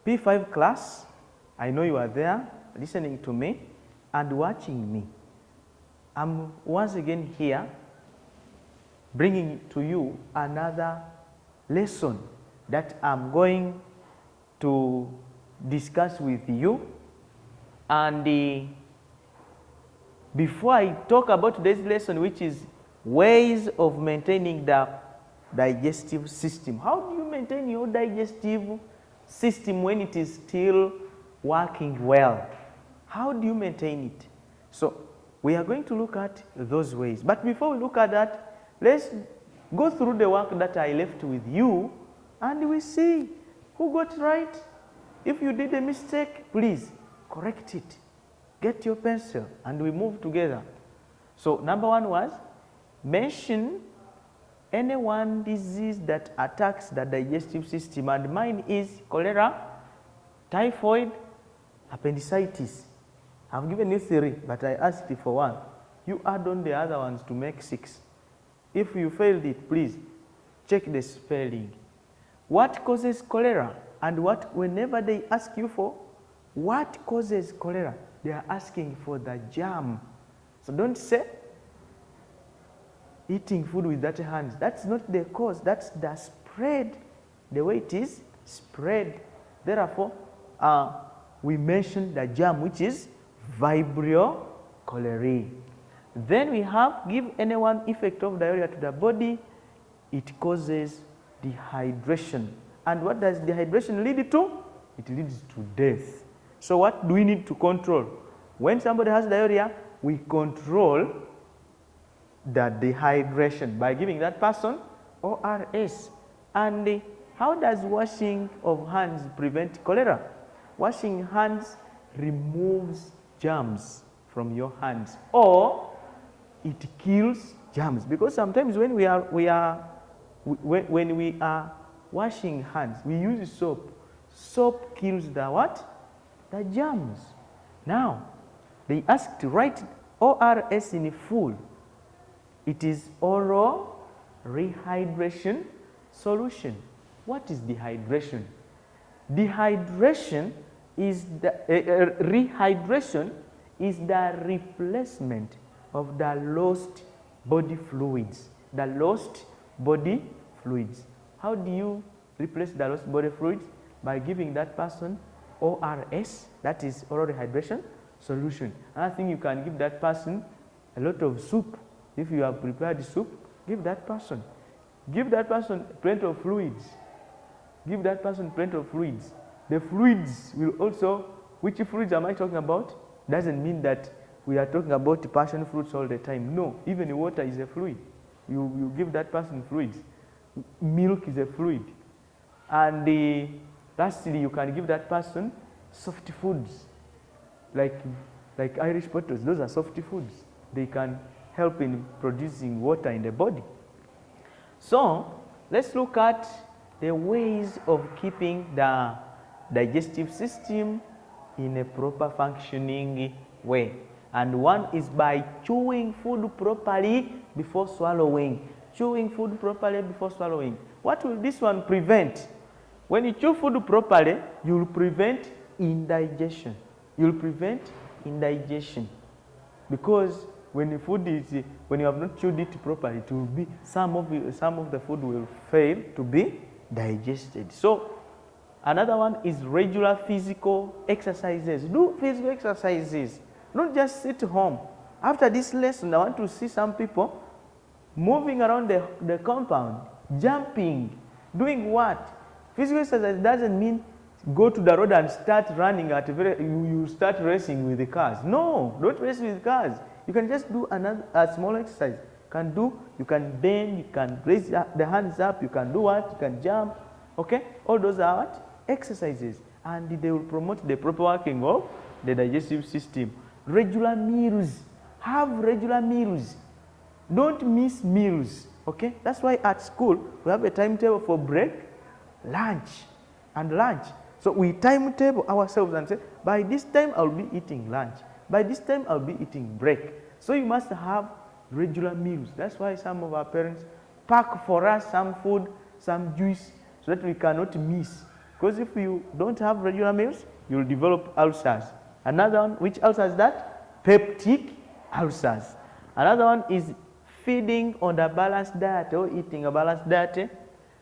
P5 class, I know you are there listening to me and watching me. I'm once again here bringing to you another lesson that I'm going to discuss with you. And before I talk about today's lesson, which is ways of maintaining the digestive system. How do you maintain your digestive system when it is still working well? How do you maintain it? So we are going to look at those ways. But before we look at that, let's go through the work that I left with you and we see who got right. If you did a mistake, please correct it. Get your pencil and we move together. So number one was mention any one disease that attacks the digestive system, and mine is cholera, typhoid, appendicitis. I've given you 3, but I asked for 1. You add on the other ones to make 6. If you failed it, please check the spelling. What causes cholera? And whenever they ask you for what causes cholera, they are asking for the germ. So don't say eating food with dirty hands. That's not the cause. That's the spread, the way it is spread. Therefore, we mentioned the germ, which is Vibrio cholerae. Then we have give anyone effect of diarrhea to the body. It causes dehydration. And what does dehydration lead to? It leads to death. So what do we need to control? When somebody has diarrhea, we control the dehydration by giving that person ORS. And how does washing of hands prevent cholera? Washing hands removes germs from your hands, or it kills germs, because sometimes when we are washing hands, we use soap. Soap kills the what? The germs. Now, they asked to write ORS in full. It is oral rehydration solution. What is dehydration? Dehydration is the rehydration is the replacement of the lost body fluids. The lost body fluids. How do you replace the lost body fluids? By giving that person ORS, that is oral rehydration solution. Another thing, you can give that person a lot of soup. If you have prepared soup, give that person. Give that person plenty of fluids. Give that person plenty of fluids. The fluids will also, which fluids am I talking about? Doesn't mean that we are talking about passion fruits all the time. No, even water is a fluid. You give that person fluids. Milk is a fluid. And lastly, you can give that person soft foods, like Irish potatoes. Those are soft foods. They can help in producing water in the body. So let's look at the ways of keeping the digestive system in a proper functioning way. And one is by chewing food properly before swallowing. Chewing food properly before swallowing. What will this one prevent? When you chew food properly, you will prevent indigestion. You will prevent indigestion. Because when the food is, when you have not chewed it properly, it will be, some of the food will fail to be digested. So another one is regular physical exercises. Do physical exercises. Don't just sit home. After this lesson, I want to see some people moving around the compound, jumping, doing what? Physical exercise doesn't mean go to the road and start running at you start racing with the cars. No, don't race with cars. You can just do a small exercise. You can bend, you can raise the hands up, you can do what? You can jump. Okay? All those are what? Exercises. And they will promote the proper working of the digestive system. Regular meals. Have regular meals. Don't miss meals. Okay? That's why at school we have a timetable for break, lunch, and lunch. So we timetable ourselves and say, by this time I'll be eating lunch. By this time I'll be eating break. So you must have regular meals. That's why some of our parents pack for us some food, some juice, so that we cannot miss. Because if you don't have regular meals, you'll develop ulcers. Another one, which ulcer is that? Peptic ulcers. Another one is feeding on a balanced diet or eating a balanced diet.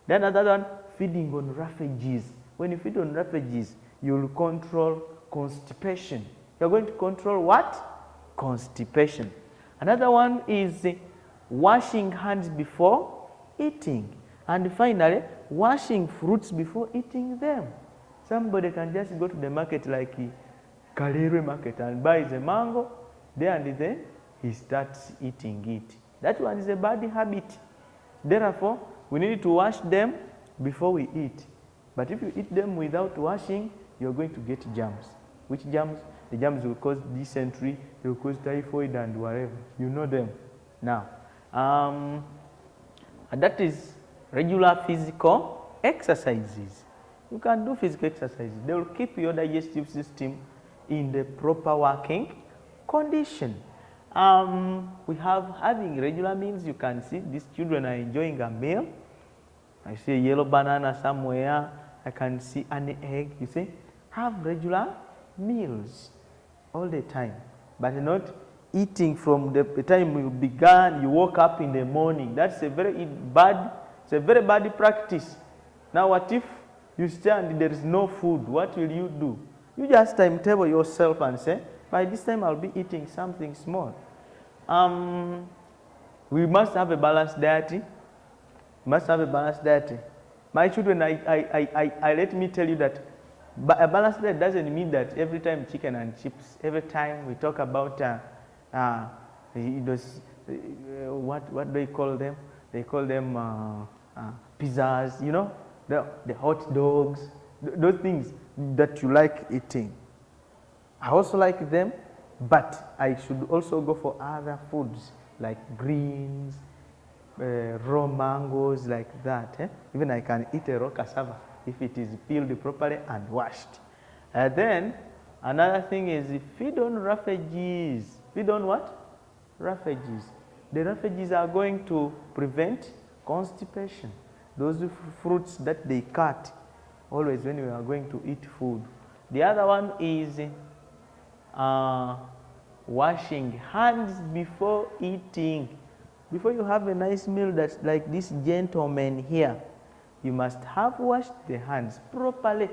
Then another one, feeding on refugees. When you feed on refugees, you'll control constipation. You're going to control what? Constipation. Another one is washing hands before eating. And finally, washing fruits before eating them. Somebody can just go to the market like Kalere market and buys a mango, there and then he starts eating it. That one is a bad habit. Therefore, we need to wash them before we eat. But if you eat them without washing, you're going to get germs. Which germs? The germs will cause dysentery, they will cause typhoid and whatever. You know them. Now, that is regular physical exercises. You can do physical exercises. They will keep your digestive system in the proper working condition. We have having regular meals. You can see these children are enjoying a meal. I see a yellow banana somewhere. I can see an egg. You see, have regular meals all the time, but not eating from the time you began. You woke up in the morning. That's a very bad. It's a very bad practice. Now, what if you stand and there is no food? What will you do? You just timetable yourself and say, by this time I'll be eating something small. We must have a balanced diet. We must have a balanced diet. My children, let me tell you that a balanced diet doesn't mean that every time chicken and chips, every time we talk about what do you call them? They call them pizzas, you know, the hot dogs, those things that you like eating. I also like them, but I should also go for other foods like greens, raw mangoes, like that. Even I can eat a raw cassava if it is peeled properly and washed. Then another thing is feed on refugees. Feed on what? Refugees. The refugees are going to prevent constipation. Those fruits that they cut always when we are going to eat food. The other one is washing hands before eating. Before you have a nice meal that's like this gentleman here, you must have washed the hands properly.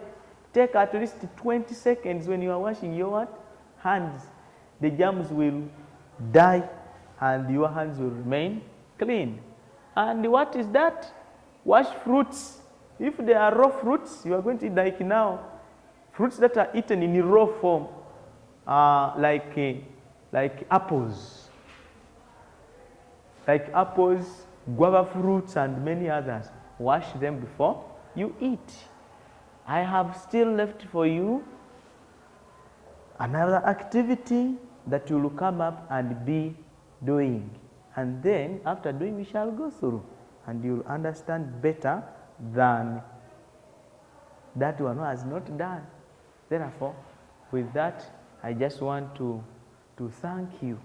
Take at least 20 seconds when you are washing your what? Hands. The germs will die and your hands will remain clean. And what is that? Wash fruits. If they are raw fruits, you are going to eat like now. Fruits that are eaten in raw form, like apples. Like apples, guava fruits, and many others. Wash them before you eat. I have still left for you another activity that you will come up and be doing. And then after doing, we shall go through and you will understand better than that one who has not done. Therefore, with that, I just want to thank you